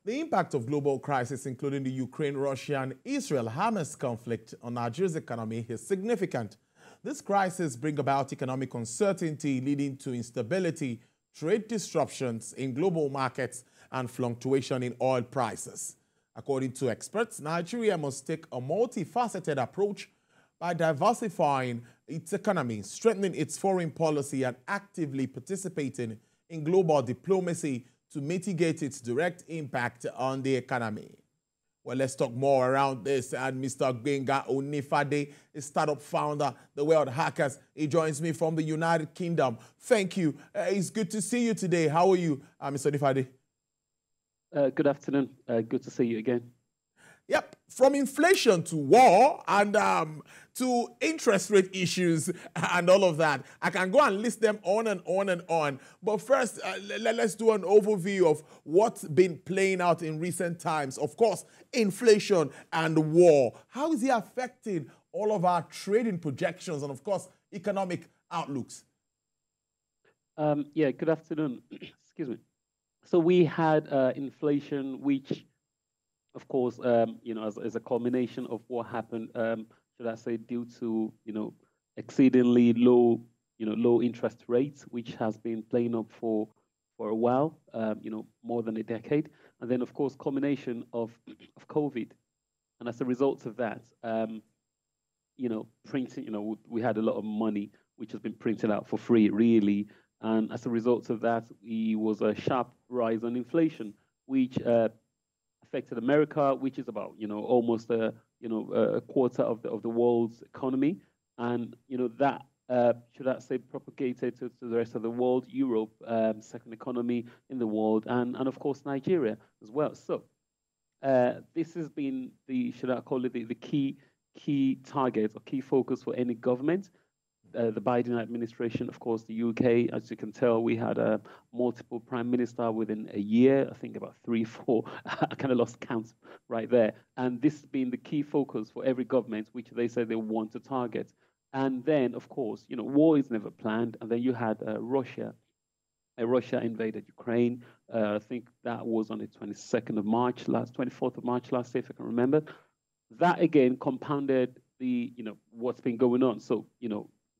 The impact of global crisis, including the Ukraine, Russia, and Israel-Hamas conflict on Nigeria's economy, is significant. This crisis brings about economic uncertainty, leading to instability, trade disruptions in global markets, and fluctuation in oil prices. According to experts, Nigeria must take a multifaceted approach by diversifying its economy, strengthening its foreign policy, and actively participating in global diplomacy to mitigate its direct impact on the economy. Well, let's talk more around this. And Mr. Gbenga Onifade, a startup founder, the World Hackers, he joins me from the United Kingdom. Thank you. It's good to see you today. How are you, Mr. Onifade? Good afternoon. Good to see you again. Yep, from inflation to war and to interest rate issues and all of that. I can go and list them on and on and on. But first, let's do an overview of what's been playing out in recent times. Of course, inflation and war. How is it affecting all of our trading projections and, of course, economic outlooks? Yeah, good afternoon. Excuse me. So we had inflation, which, of course, as a culmination of what happened, should I say, due to, exceedingly low, low interest rates, which has been playing up for a while, more than a decade. And then, of course, culmination of COVID. And as a result of that, printing, we had a lot of money, which has been printed out for free, really. And as a result of that, it was a sharp rise on inflation, which affected America, which is about almost a quarter of the world's economy, and that should I say propagated to the rest of the world. Europe, second economy in the world, and of course Nigeria as well. So this has been should I call it the key target or key focus for any government. The Biden administration, of course, the UK, as you can tell, we had multiple prime minister within a year, I think about 3, 4, I kind of lost count right there. And this has been the key focus for every government, which they say they want to target. And then, of course, war is never planned. And then you had Russia invaded Ukraine. I think that was on the 22nd of March, 24th of March last year, if I can remember. That again compounded the, what's been going on. So,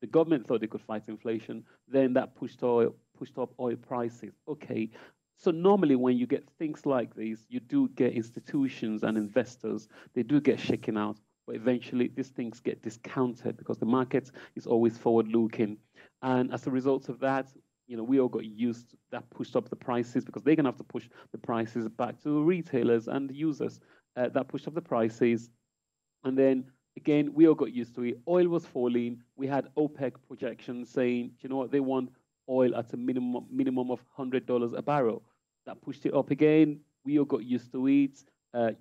the government thought they could fight inflation. Then that pushed up oil prices. Okay, so normally when you get things like this, you do get institutions and investors. They do get shaken out, but eventually these things get discounted because the market is always forward-looking. And as a result of that, we all got used to that, pushed up the prices because they're gonna have to push the prices back to retailers and users. That pushed up the prices, and then again, we all got used to it. Oil was falling. We had OPEC projections saying, you know what, they want oil at a minimum of $100 a barrel. That pushed it up again. We all got used to it. I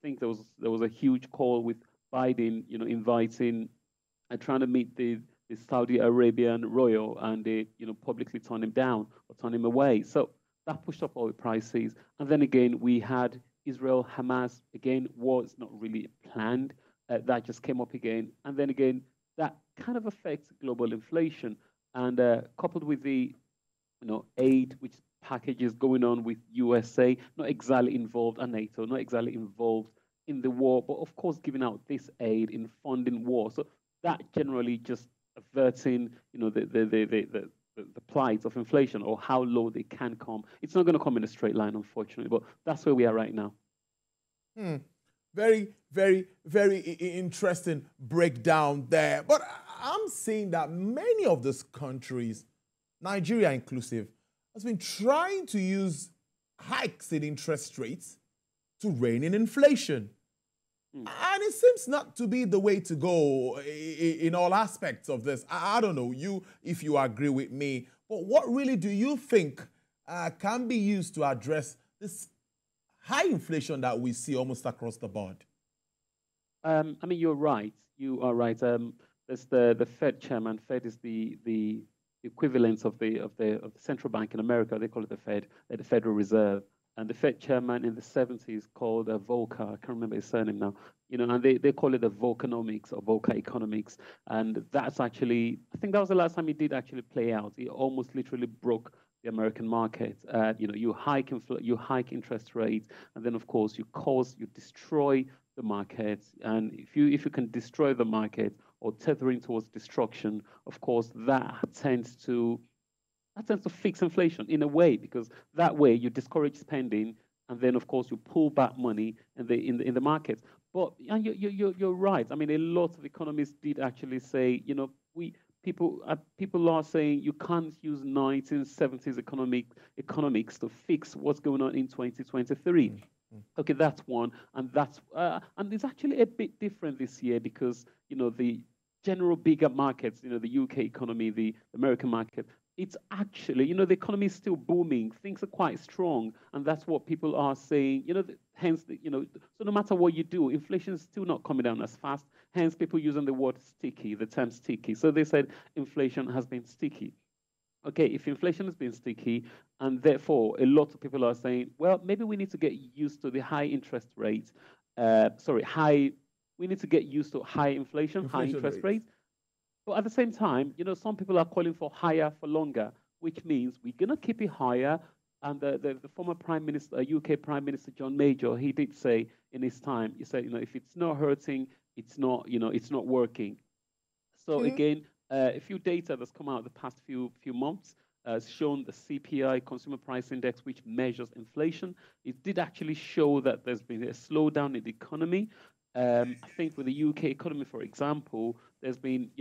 think there was a huge call with Biden, inviting and trying to meet the Saudi Arabian royal, and they, publicly turn him down or turn him away. So that pushed up oil prices. And then again, we had Israel, Hamas. Again, war is not really planned. That just came up again. And then again, that kind of affects global inflation. And coupled with the aid, which packages going on with USA, not exactly involved, and NATO, not exactly involved in the war, but of course giving out this aid in funding war. So that generally just averting, the plight of inflation or how low they can come. It's not going to come in a straight line, unfortunately, but that's where we are right now. Very, very, very interesting breakdown there. But I'm seeing that many of these countries, Nigeria inclusive, has been trying to use hikes in interest rates to rein in inflation. And it seems not to be the way to go in all aspects of this. I don't know if you agree with me, but what really do you think can be used to address this high inflation that we see almost across the board? You're right. You are right. There's the Fed chairman. Fed is the equivalent of the central bank in America. They call it the Fed, the Federal Reserve. And the Fed chairman in the 70s called Volcker. I can't remember his surname now. And they call it the Volcanomics or Volcker economics. And that's actually, I think that was the last time it did actually play out. It almost literally broke the American market. You hike interest rates, and then of course you destroy the market. And if you can destroy the market or tethering towards destruction, of course that tends to fix inflation in a way, because that way you discourage spending, and then of course you pull back money in the markets. But and you're right. I mean, a lot of economists did actually say, we people are saying you can't use 1970s economics to fix what's going on in 2023. Okay, that's one, and it's actually a bit different this year because the general bigger markets, the UK economy, the American market, it's actually, the economy is still booming. Things are quite strong, and that's what people are saying. Hence, so no matter what you do, inflation is still not coming down as fast. Hence, people using the word sticky, the term sticky. So they said inflation has been sticky. Okay, if inflation has been sticky, and therefore a lot of people are saying, well, maybe we need to get used to the high interest rates. We need to get used to high inflation, high interest rates. But at the same time, some people are calling for higher for longer, which means we're going to keep it higher. And the former Prime Minister, UK Prime Minister John Major, he did say in his time, he said, if it's not hurting, it's not working. So again, a few data that's come out the past few months has shown the CPI, Consumer Price Index, which measures inflation. It did actually show that there's been a slowdown in the economy. I think with the UK economy, for example, there's been,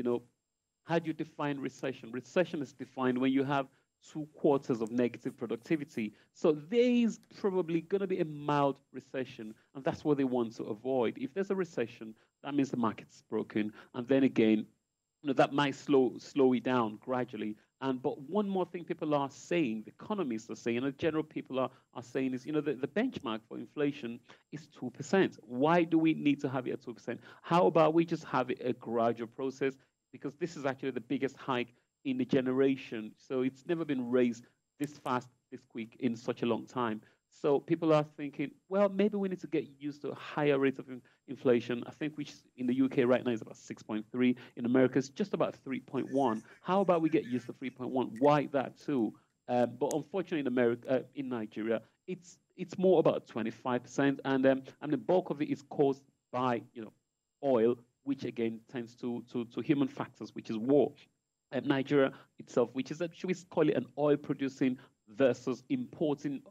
how do you define recession? Recession is defined when you have 2 quarters of negative productivity. So there is probably going to be a mild recession, and that's what they want to avoid. If there's a recession, that means the market's broken, and then again, that might slow it down gradually. But one more thing people are saying, the economists are saying, and the general people are saying is, the benchmark for inflation is 2%. Why do we need to have it at 2%? How about we just have it a gradual process? Because this is actually the biggest hike in the generation. So it's never been raised this fast, this quick in such a long time. So people are thinking, well, maybe we need to get used to a higher rate of inflation. I think which in the UK right now is about 6.3. In America, it's just about 3.1. How about we get used to 3.1? Why that too? But unfortunately, in Nigeria, it's more about 25%, and the bulk of it is caused by oil, which again tends to human factors, which is war. Nigeria itself, which is should we call it an oil producing versus importing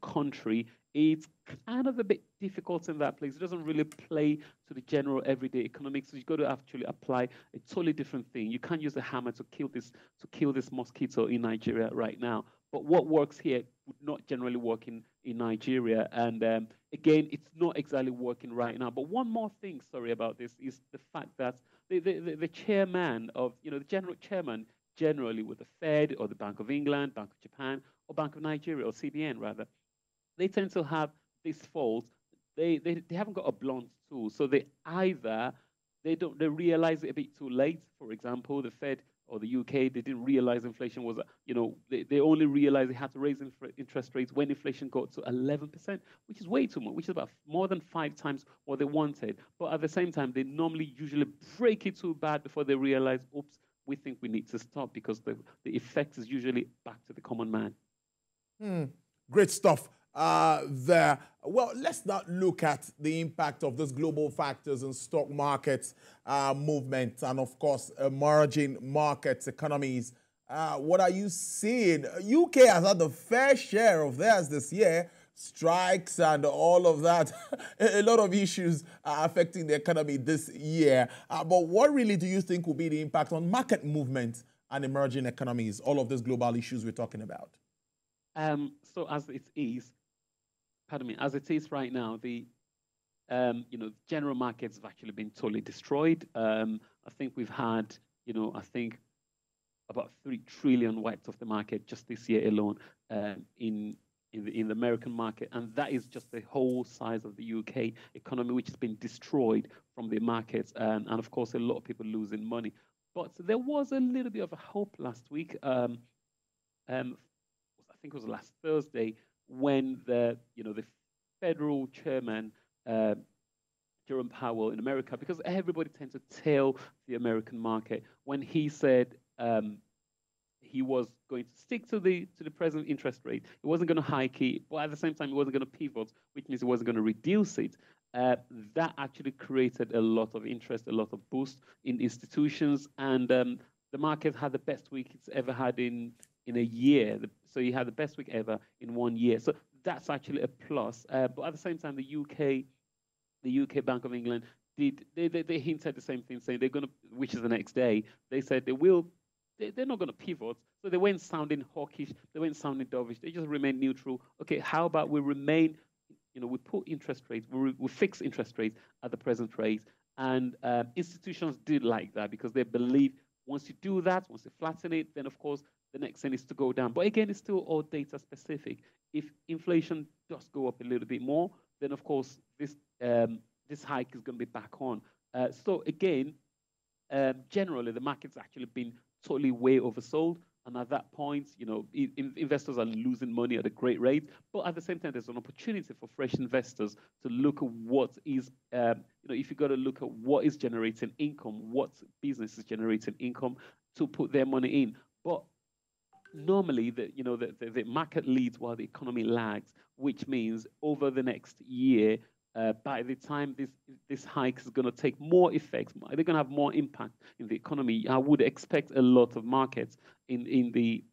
country, it's kind of a bit difficult in that place. It doesn't really play to the general everyday economics. So you've got to actually apply a totally different thing. You can't use a hammer to kill this mosquito in Nigeria right now. But what works here would not generally work in Nigeria. And again, it's not exactly working right now. But one more thing, sorry about this, is the fact that the chairman of, the general chairman generally with the Fed or the Bank of England, Bank of Japan, or Bank of Nigeria, or CBN rather, they tend to have this fault. They haven't got a blunt tool, so they realize it a bit too late. For example, the Fed or the UK, they didn't realize inflation was, they only realized they had to raise interest rates when inflation got to 11%, which is way too much, which is about more than 5 times what they wanted. But at the same time, they usually break it too bad before they realize, oops, we think we need to stop, because the effect is usually back to the common man. Great stuff there. Well, let's not look at the impact of these global factors in stock markets movement and, of course, emerging markets, economies. What are you seeing? UK has had the fair share of theirs this year. Strikes and all of that. A lot of issues are affecting the economy this year. But what really do you think will be the impact on market movement and emerging economies, all of these global issues we're talking about? So as it is right now, the general markets have actually been totally destroyed. I think we've had, about 3 trillion wiped off the market just this year alone in the American market, and that is just the whole size of the UK economy, which has been destroyed from the markets, and of course a lot of people losing money. But there was a little bit of a hope last week. I think it was last Thursday when the federal chairman Jerome Powell in America, because everybody tends to tell the American market, when he said he was going to stick to the present interest rate. He wasn't going to hike it, but at the same time, he wasn't going to pivot, which means he wasn't going to reduce it. That actually created a lot of interest, a lot of boost in institutions, and the market had the best week it's ever had in a year. So he had the best week ever in 1 year. So that's actually a plus. But at the same time, the UK Bank of England they hinted the same thing, saying they're going to, which is the next day, they said they're not going to pivot. So they weren't sounding hawkish, they weren't sounding dovish, they just remained neutral. Okay, how about we remain, we put interest rates, we fix interest rates at the present rate. And institutions did like that because they believe once you do that, once you flatten it, then of course the next thing is to go down. But again, it's still all data specific. If inflation does go up a little bit more, then of course this hike is going to be back on. So again, generally the market's actually been totally way oversold. And at that point, investors are losing money at a great rate. But at the same time, there's an opportunity for fresh investors to look at what is, if you've got to look at what is generating income, what business is generating income, to put their money in. But normally, the market leads while the economy lags, which means over the next year, by the time this hike is going to take more effects, they're going to have more impact in the economy. I would expect a lot of markets in the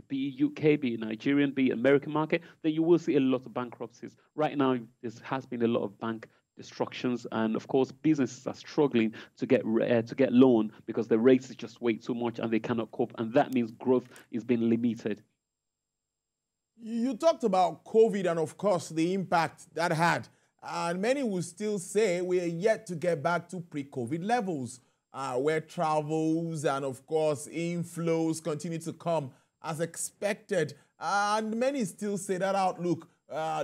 be it UK, be it Nigerian, be it American market, then you will see a lot of bankruptcies. Right now, there has been a lot of bank destructions, and of course, businesses are struggling to get loan because the rates is just way too much and they cannot cope, and that means growth is being limited. You talked about COVID and, of course, the impact that had. And many will still say we are yet to get back to pre-COVID levels, where travels and, of course, inflows continue to come as expected. And many still say that outlook.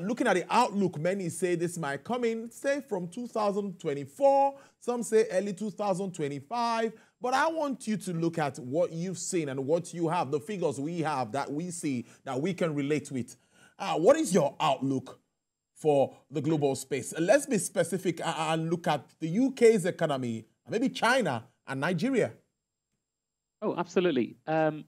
Looking at the outlook, many say this might come in, say, from 2024. Some say early 2025. But I want you to look at what you've seen and what you have, the figures we have that we see that we can relate with. What is your outlook for the global space? Let's be specific and look at the UK's economy, maybe China and Nigeria. Oh, absolutely. So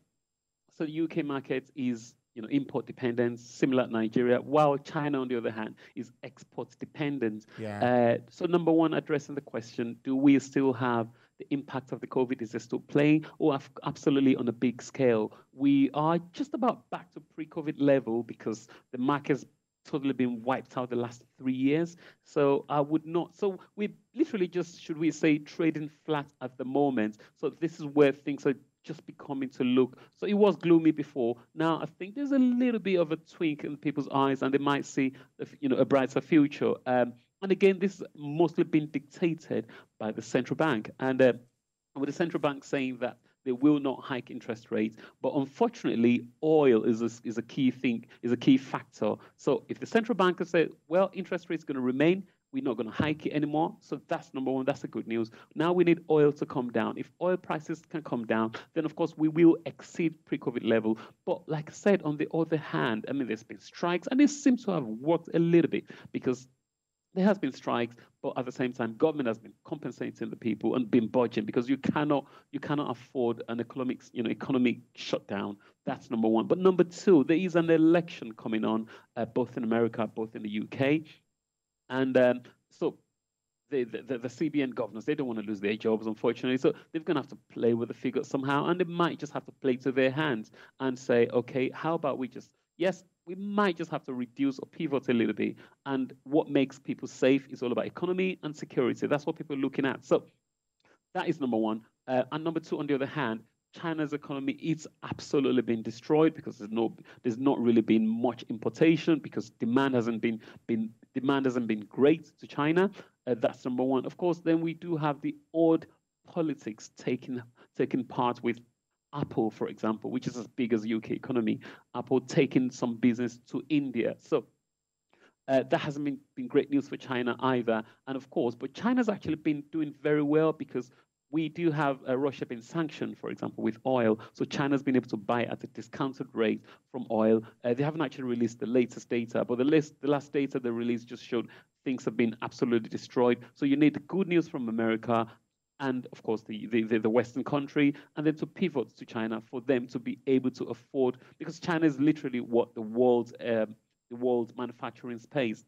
the UK market is import dependent, similar to Nigeria, while China, on the other hand, is export dependent. Yeah. So number one, addressing the question, do we still have the impact of the COVID? Is it still playing? Oh, absolutely, on a big scale. We are just about back to pre-COVID level because the market's totally been wiped out the last 3 years. So I would not. So we literally just, should we say, trading flat at the moment. So this is where things are just becoming to look. So it was gloomy before. Now I think there's a little bit of a twink in people's eyes, and they might see, a brighter future. And again, this has mostly been dictated by the central bank, and with the central bank saying that they will not hike interest rates. But unfortunately, oil is a key thing, is a key factor. So if the central bank has said, well, interest rates are going to remain, we're not going to hike it anymore. So that's number one. That's the good news. Now we need oil to come down. If oil prices can come down, then of course we will exceed pre-COVID level. But like I said, on the other hand, there's been strikes, and this seems to have worked a little bit because there has been strikes, but at the same time, government has been compensating the people and been budgeting, because you cannot afford an economic shutdown. That's number one. But number two, there is an election coming on, both in America, both in the UK, and so the CBN governors, they don't want to lose their jobs, unfortunately. So they're going to have to play with the figures somehow, and they might just have to play to their hands and say, okay, how about we just, yes, we might just have to reduce or pivot a little bit. And what makes people safe is all about economy and security. That's what people are looking at. So that is number one. And number two, on the other hand, China's economy, it's absolutely been destroyed because there's not really been much importation, because demand hasn't been great to China. That's number one. Of course, then we do have the odd politics taking part with Apple, for example, which is as big as the UK economy. Apple taking some business to India. So that hasn't been great news for China either. And of course, but China's actually been doing very well because we do have Russia being sanctioned, for example, with oil. So China's been able to buy at a discounted rate from oil. They haven't actually released the latest data, but the last data they released just showed things have been absolutely destroyed. So you need the good news from America and of course the Western country, and then to pivot to China for them to be able to afford, because China is literally what the world's manufacturing space.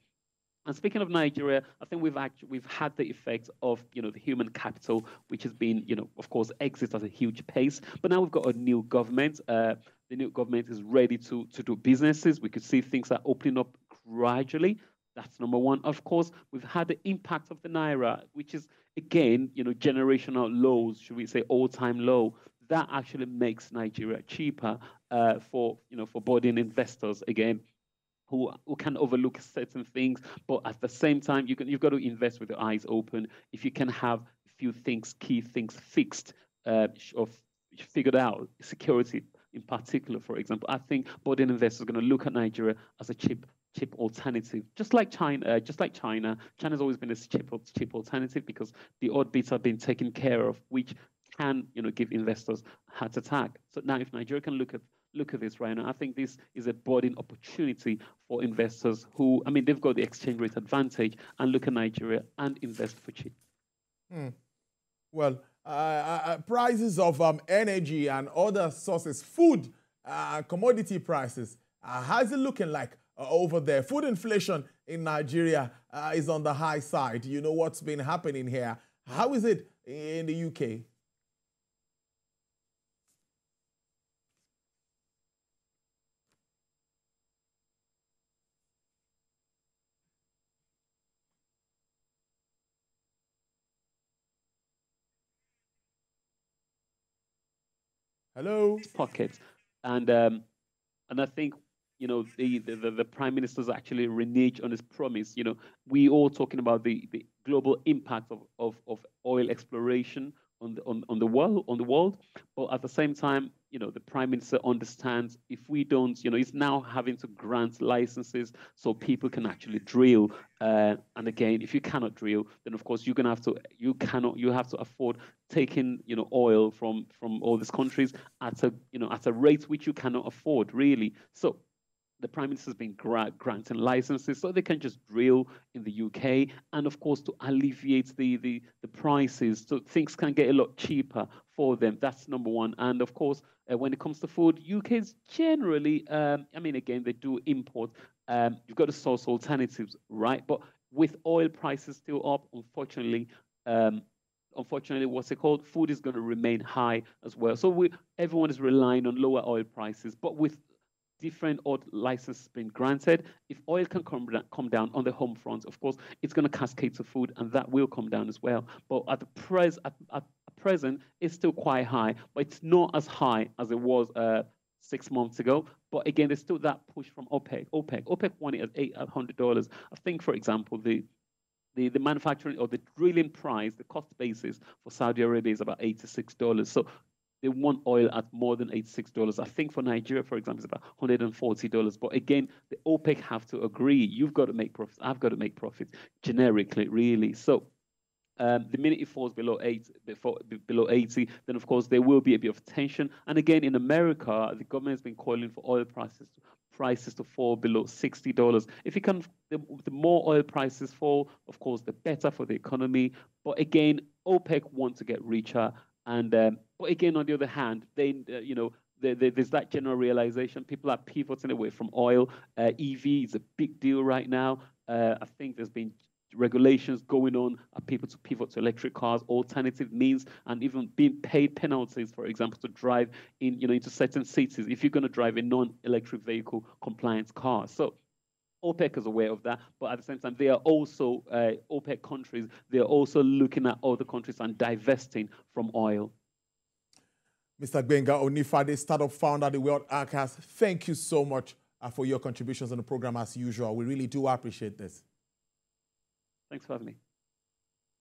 And speaking of Nigeria, I think we've had the effect of the human capital, which has been of course exit at a huge pace. But now we've got a new government. The new government is ready to do businesses. We could see things are opening up gradually. That's number one. Of course, we've had the impact of the naira, which is again generational lows, should we say all-time low. That actually makes Nigeria cheaper for boarding investors again, who can overlook certain things, but at the same time, you've got to invest with your eyes open. If you can have a few things, key things fixed or figured out, security in particular, for example, I think boarding investors are going to look at Nigeria as a cheap alternative, just like China. China's always been a cheap alternative because the odd bits have been taken care of, which can give investors a heart attack. So now, if Nigeria can look at this right now, I think this is a boarding opportunity for investors who, they've got the exchange rate advantage and look at Nigeria and invest for cheap. Well, prices of energy and other sources, food, commodity prices, how's it looking like over there? Food inflation in Nigeria is on the high side. You know what's been happening here. How is it in the UK? Hello. Pockets, and I think the prime minister's actually reneged on his promise. We all talking about the global impact of oil exploration on the world, but at the same time, the prime minister understands if we don't, he's now having to grant licenses so people can actually drill. And again, if you cannot drill, then of course you have to afford taking oil from all these countries at a rate which you cannot afford really. So the prime minister has been granting licenses so they can just drill in the UK, and of course to alleviate the prices, so things can get a lot cheaper for them. That's number one. And of course, when it comes to food, UK is generally, again, they do import. You've got to source alternatives, right? But with oil prices still up, unfortunately, what's it called? Food is going to remain high as well. So everyone is relying on lower oil prices, but with different odd licenses being granted, if oil can come down on the home front, of course, it's going to cascade to food, and that will come down as well. But at present, it's still quite high, but it's not as high as it was 6 months ago. But again, there's still that push from OPEC. OPEC won it at $800. I think, for example, the manufacturing or the drilling price, the cost basis for Saudi Arabia is about $86. So they want oil at more than $86. I think for Nigeria, for example, it's about $140. But again, the OPEC have to agree. You've got to make profits. I've got to make profits generically, really. So the minute it falls below 80, then of course there will be a bit of tension. And again, in America, the government has been calling for oil prices to fall below $60. If it can, the more oil prices fall, of course, the better for the economy. But again, OPEC want to get richer. And but again, on the other hand, there's that general realization people are pivoting away from oil. EV is a big deal right now. I think there's been regulations going on people to pivot to electric cars, alternative means, and even being paid penalties, for example, to drive into certain cities if you're going to drive a non-electric vehicle compliant car. So OPEC is aware of that, but at the same time, they are also, OPEC countries, they are also looking at other countries and divesting from oil. Mr. Gbenga Onifade, startup founder at the World Archives, thank you so much for your contributions on the program as usual. We really do appreciate this. Thanks for having me.